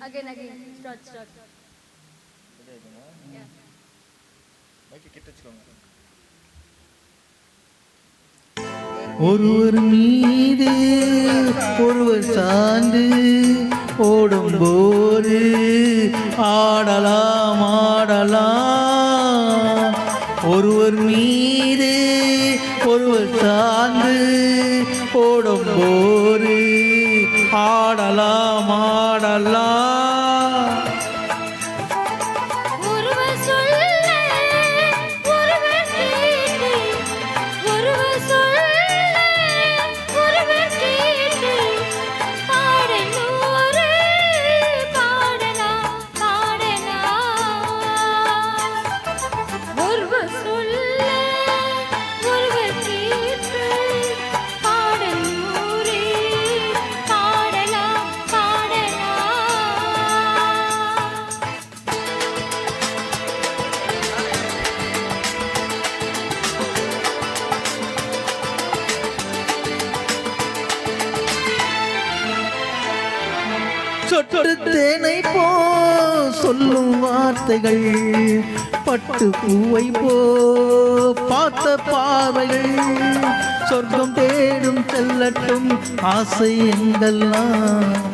Again. Start. Yeah. ஒருவர் மீது ஒருவர் சார்ந்து ஓடும்போது ஆடலாம். ஒருவர் மீது ஒருவர் சார்ந்து ஓடும்போது ஆடலாம். சொட்டு தேனை போ சொல்லும் வார்த்தைகள், பட்டு பூவை போ பார்த்த பார்வைகள், சொர்க்கம் தேடும் செல்லட்டும் ஆசை எங்கெல்லாம்.